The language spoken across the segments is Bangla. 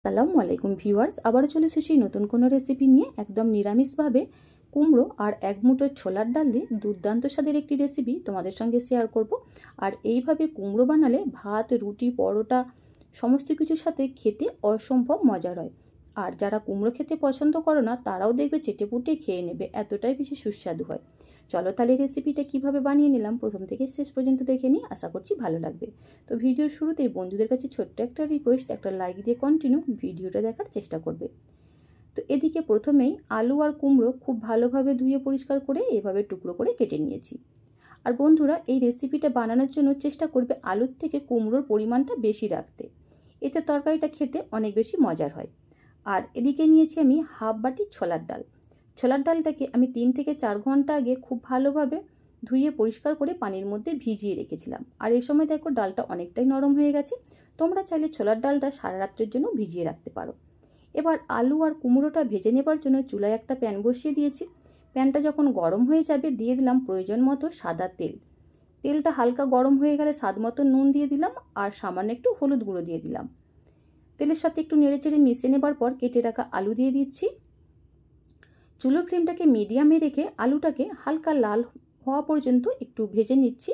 আসসালামু আলাইকুম ভিউয়ার্স, আবারও চলে এসেছি নতুন কোনো রেসিপি নিয়ে। একদম নিরামিষভাবে কুমড়ো আর এক মুঠো ছোলার ডাল দিয়ে দুর্দান্ত স্বাদের একটি রেসিপি তোমাদের সঙ্গে শেয়ার করব। আর এইভাবে কুমড়ো বানালে ভাত, রুটি, পরোটা সমস্ত কিছুর সাথে খেতে অসম্ভব মজার হয়। আর যারা কুমড়ো খেতে পছন্দ করো না তারাও দেখবে চেটেপুটে খেয়ে নেবে, এতটাই বেশি সুস্বাদু হয়। চলো তাহলে রেসিপিটা কিভাবে বানিয়ে নিলাম প্রথম থেকে শেষ পর্যন্ত দেখে নিই, আশা করছি ভালো লাগবে। তো ভিডিওর শুরুতেই বন্ধুদের কাছে ছোট্ট একটা রিকোয়েস্ট, একটা লাইক দিয়ে কন্টিনিউ ভিডিওটা দেখার চেষ্টা করবে। তো এদিকে প্রথমেই আলু আর কুমড়ো খুব ভালোভাবে ধুয়ে পরিষ্কার করে এভাবে টুকরো করে কেটে নিয়েছি। আর বন্ধুরা, এই রেসিপিটা বানানোর জন্য চেষ্টা করবে আলুর থেকে কুমড়োর পরিমাণটা বেশি রাখতে, এতে তরকারিটা খেতে অনেক বেশি মজার হয়। আর এদিকে নিয়েছি আমি হাফ বাটি ছোলার ডাল। ছোলার ডালটাকে আমি 3 থেকে 4 ঘন্টা আগে খুব ভালোভাবে ধুয়ে পরিষ্কার করে পানির মধ্যে ভিজিয়ে রেখেছিলাম। আর এই সময় দেখো ডালটা অনেকটাই নরম হয়ে গেছে। তোমরা চাইলে ছোলার ডালটা সারা রাত্রের জন্য ভিজিয়ে রাখতে পারো। এবার আলু আর কুমড়োটা ভেজে নেবার জন্য চুলায় একটা প্যান বসিয়ে দিয়েছি। প্যানটা যখন গরম হয়ে যাবে দিয়ে দিলাম প্রয়োজন মতো সাদা তেল। তেলটা হালকা গরম হয়ে গেলে স্বাদ মতো নুন দিয়ে দিলাম আর সামান্য একটু হলুদ গুঁড়ো দিয়ে দিলাম। তেলের সাথে একটু নেড়েচেড়ে মিশিয়ে নেবার পর কেটে রাখা আলু দিয়ে দিচ্ছি। চুলোর ফ্লেমটাকে মিডিয়ামে রেখে আলুটাকে হালকা লাল হওয়া পর্যন্ত একটু ভেজে নিচ্ছি।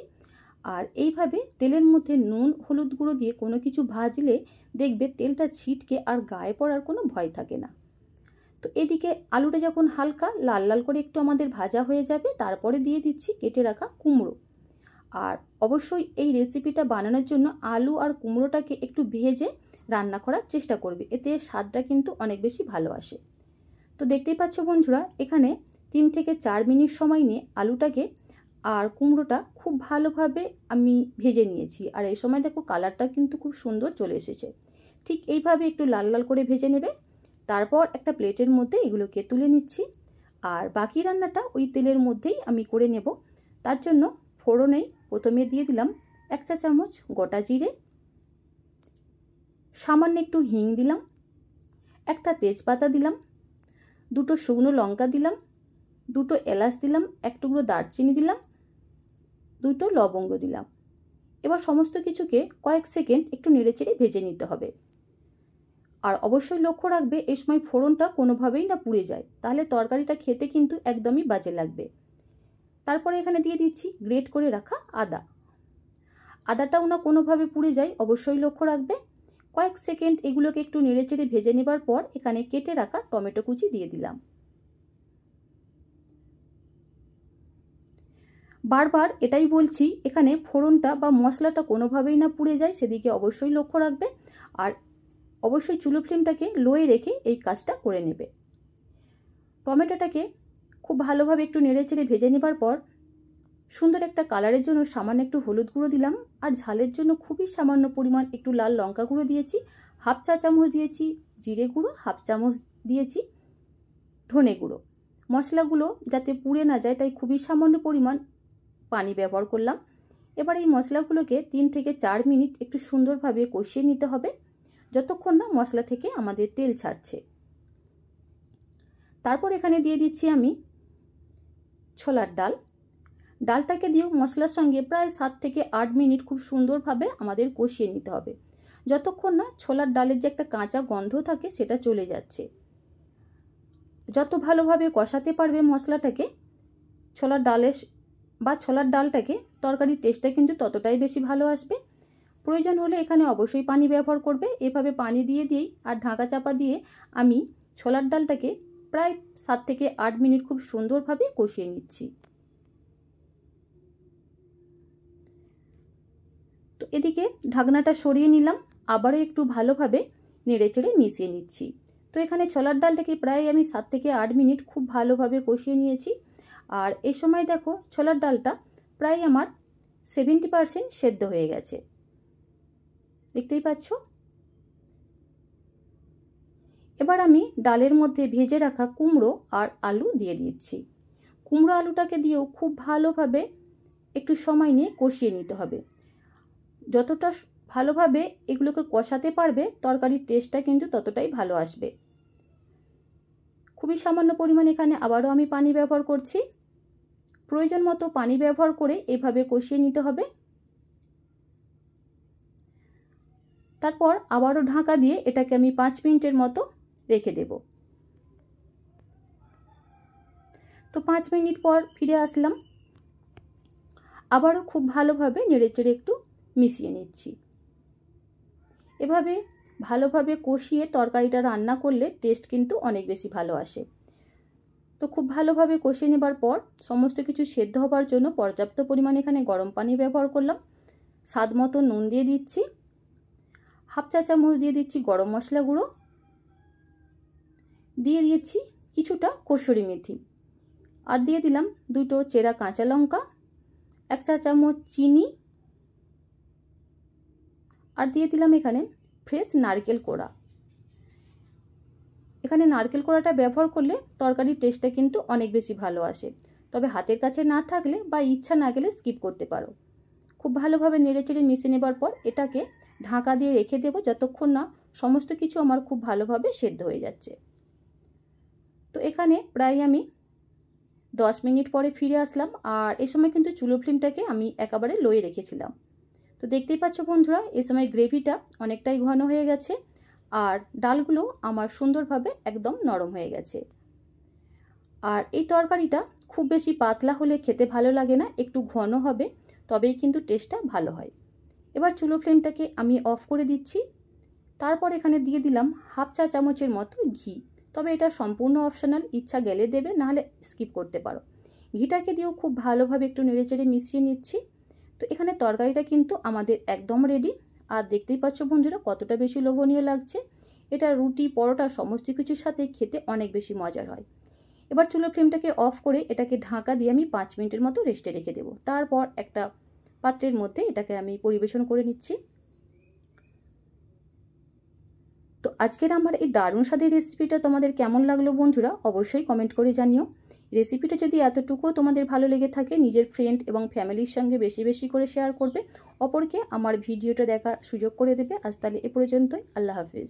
আর এইভাবে তেলের মধ্যে নুন, হলুদ গুঁড়ো দিয়ে কোনো কিছু ভাজলে দেখবে তেলটা ছিটকে আর গায়ে পড়ার কোনো ভয় থাকে না। তো এদিকে আলুটা যখন হালকা লাল লাল করে একটু আমাদের ভাজা হয়ে যাবে তারপরে দিয়ে দিচ্ছি কেটে রাখা কুমড়ো। আর অবশ্যই এই রেসিপিটা বানানোর জন্য আলু আর কুমড়োটাকে একটু ভেজে রান্না করার চেষ্টা করবে, এতে স্বাদটা কিন্তু অনেক বেশি ভালো আসে। তো দেখতেই পাচ্ছ বন্ধুরা, এখানে 3 থেকে 4 মিনিট সময় নিয়ে আলুটাকে আর কুমড়োটা খুব ভালোভাবে আমি ভেজে নিয়েছি। আর এই সময় দেখো কালারটা কিন্তু খুব সুন্দর চলে এসেছে। ঠিক এইভাবে একটু লাল লাল করে ভেজে নেবে। তারপর একটা প্লেটের মধ্যে এগুলোকে তুলে নিচ্ছি। আর বাকি রান্নাটা ওই তেলের মধ্যেই আমি করে নেব। তার জন্য ফোড়নেই প্রথমে দিয়ে দিলাম 1 চা চামচ গোটা জিরে, সামান্য একটু হিং দিলাম, একটা তেজপাতা দিলাম, 2টো শুকনো লঙ্কা দিলাম, 2টো এলাচ দিলাম, 1 টুকরো দারচিনি দিলাম, 2টো লবঙ্গ দিলাম। এবার সমস্ত কিছুকে কয়েক সেকেন্ড একটু নেড়েচেড়ে ভেজে নিতে হবে। আর অবশ্যই লক্ষ্য রাখবে এই সময় ফোড়নটা কোনোভাবেই না পুড়ে যায়, তাহলে তরকারিটা খেতে কিন্তু একদমই বাজে লাগবে। তারপরে এখানে দিয়ে দিচ্ছি গ্রেট করে রাখা আদা। আদাটাও না কোনোভাবে পুড়ে যায়, অবশ্যই লক্ষ্য রাখবে। কয়েক সেকেন্ড এগুলোকে একটু নেড়েচেড়ে ভেজে নেবার পর এখানে কেটে রাখা টমেটো কুচি দিয়ে দিলাম। বারবার এটাই বলছি, এখানে ফোড়নটা বা মশলাটা কোনোভাবেই না পুড়ে যায়, সেদিকে অবশ্যই লক্ষ্য রাখবে। আর অবশ্যই চুলো ফ্লেমটাকে লোয়ে রেখে এই কাজটা করে নেবে। টমেটোটাকে খুব ভালোভাবে একটু নেড়েচেড়ে ভেজে নেবার পর সুন্দর একটা কালারের জন্য সামান্য একটু হলুদ গুঁড়ো দিলাম। আর ঝালের জন্য খুবই সামান্য পরিমাণ একটু লাল লঙ্কা গুঁড়ো দিয়েছি, 1/2 চা চামচ দিয়েছি জিরে গুঁড়ো, 1/2 চামচ দিয়েছি ধনে গুঁড়ো। মশলাগুলো যাতে পুড়ে না যায় তাই খুবই সামান্য পরিমাণ পানি ব্যবহার করলাম। এবার এই মশলাগুলোকে 3 থেকে 4 মিনিট একটু সুন্দরভাবে কষিয়ে নিতে হবে, যতক্ষণ না মশলা থেকে আমাদের তেল ছাড়ছে। তারপর এখানে দিয়ে দিচ্ছি আমি ছোলার ডাল। ডালটাকে দিয়েও মশলার সঙ্গে প্রায় 7 থেকে 8 মিনিট খুব সুন্দরভাবে আমাদের কষিয়ে নিতে হবে, যতক্ষণ না ছোলার ডালের যে একটা কাঁচা গন্ধ থাকে সেটা চলে যাচ্ছে। যত ভালোভাবে কষাতে পারবে মশলাটাকে, ছোলার ডালটাকে, তরকারির টেস্টটা কিন্তু ততটাই বেশি ভালো আসবে। প্রয়োজন হলে এখানে অবশ্যই পানি ব্যবহার করবে। এভাবে পানি দিয়ে দিয়েই আর ঢাকা চাপা দিয়ে আমি ছোলার ডালটাকে প্রায় 7 থেকে 8 মিনিট খুব সুন্দরভাবে কষিয়ে নিচ্ছি। তো এদিকে ঢাকনাটা সরিয়ে নিলাম, আবারও একটু ভালোভাবে নেড়েচেড়ে মিশিয়ে নিচ্ছি। তো এখানে ছোলার ডালটাকে প্রায় আমি 7 থেকে 8 মিনিট খুব ভালোভাবে কষিয়ে নিয়েছি। আর এই সময় দেখো ছোলার ডালটা প্রায় আমার 70% সেদ্ধ হয়ে গেছে, দেখতেই পাচ্ছ। এবার আমি ডালের মধ্যে ভেজে রাখা কুমড়ো আর আলু দিয়ে দিচ্ছি। কুমড়ো আলুটাকে দিয়েও খুব ভালোভাবে একটু সময় নিয়ে কষিয়ে নিতে হবে। যতটা ভালোভাবে এগুলোকে কষাতে পারবে তরকারির টেস্টটা কিন্তু ততটাই ভালো আসবে। খুবই সামান্য পরিমাণ এখানে আবারও আমি পানি ব্যবহার করছি। প্রয়োজন মতো পানি ব্যবহার করে এভাবে কষিয়ে নিতে হবে। তারপর আবারও ঢাকা দিয়ে এটাকে আমি 5 মিনিটের মতো রেখে দেব। তো 5 মিনিট পর ফিরে আসলাম। আবারও খুব ভালোভাবে নেড়েচেড়ে একটু মিশিয়ে নিচ্ছি। এভাবে ভালোভাবে কষিয়ে তরকারিটা রান্না করলে টেস্ট কিন্তু অনেক বেশি ভালো আসে। তো খুব ভালোভাবে কষিয়ে নেবার পর সমস্ত কিছু সেদ্ধ হবার জন্য পর্যাপ্ত পরিমাণে এখানে গরম পানি ব্যবহার করলাম। স্বাদ মতো নুন দিয়ে দিচ্ছি, হাফ চা চামচ দিয়ে দিচ্ছি গরম মশলা গুঁড়ো, দিয়ে দিচ্ছি কিছুটা কসুরি মেথি, আর দিয়ে দিলাম 2টো চেরা কাঁচা লঙ্কা, 1 চা চামচ চিনি, আর দিয়ে দিলাম এখানে ফ্রেশ নারকেল কোড়া। এখানে নারকেল কোড়াটা ব্যবহার করলে তরকারির টেস্টটা কিন্তু অনেক বেশি ভালো আসে, তবে হাতের কাছে না থাকলে বা ইচ্ছা না গেলে স্কিপ করতে পারো। খুব ভালোভাবে নেড়েচেড়ে মিশিয়ে নেবার পর এটাকে ঢাকা দিয়ে রেখে দেবো যতক্ষণ না সমস্ত কিছু আমার খুব ভালোভাবে সেদ্ধ হয়ে যাচ্ছে। তো এখানে প্রায় আমি 10 মিনিট পরে ফিরে আসলাম, আর এই সময় কিন্তু চুলো ফ্লেমটাকে আমি একেবারে লোয়ে রেখেছিলাম। তো দেখতেই পাচ্ছ বন্ধুরা, এই সময় গ্রেভিটা অনেকটাই ঘন হয়ে গেছে আর ডালগুলো আমার সুন্দরভাবে একদম নরম হয়ে গেছে। আর এই তরকারিটা খুব বেশি পাতলা হলে খেতে ভালো লাগে না, একটু ঘন হবে তবেই কিন্তু টেস্টটা ভালো হয়। এবার চুলো ফ্লেমটাকে আমি অফ করে দিচ্ছি। তারপর এখানে দিয়ে দিলাম হাফ চা চামচের মতো ঘি, তবে এটা সম্পূর্ণ অপশনাল, ইচ্ছা গেলে দেবে, নাহলে স্কিপ করতে পারো। ঘিটাকে দিয়েও খুব ভালোভাবে একটু নেড়েচেড়ে মিশিয়ে নিচ্ছি। তো এখানে তরকারিটা কিন্তু আমাদের একদম রেডি। আর দেখতেই পাচ্ছ বন্ধুরা কতটা বেশি লোভনীয় লাগছে। এটা রুটি, পরোটা সমস্ত কিছুর সাথে খেতে অনেক বেশি মজার হয়। এবার চুলো ফ্লেমটাকে অফ করে এটাকে ঢাকা দিয়ে আমি 5 মিনিটের মতো রেস্টে রেখে দেবো। তারপর একটা পাত্রের মধ্যে এটাকে আমি পরিবেশন করে নিচ্ছি। তো আজকের আমার এই দারুণ স্বাদের রেসিপিটা তোমাদের কেমন লাগলো বন্ধুরা, অবশ্যই কমেন্ট করে জানিও। রেসিপিটা যদি এতটুকুও তোমাদের ভালো লেগে থাকে, নিজের ফ্রেন্ড এবং ফ্যামিলির সঙ্গে বেশি বেশি করে শেয়ার করবে, অপরকে আমার ভিডিওটা দেখার সুযোগ করে দেবে। আজ তাহলে এ পর্যন্তই, আল্লাহ হাফিজ।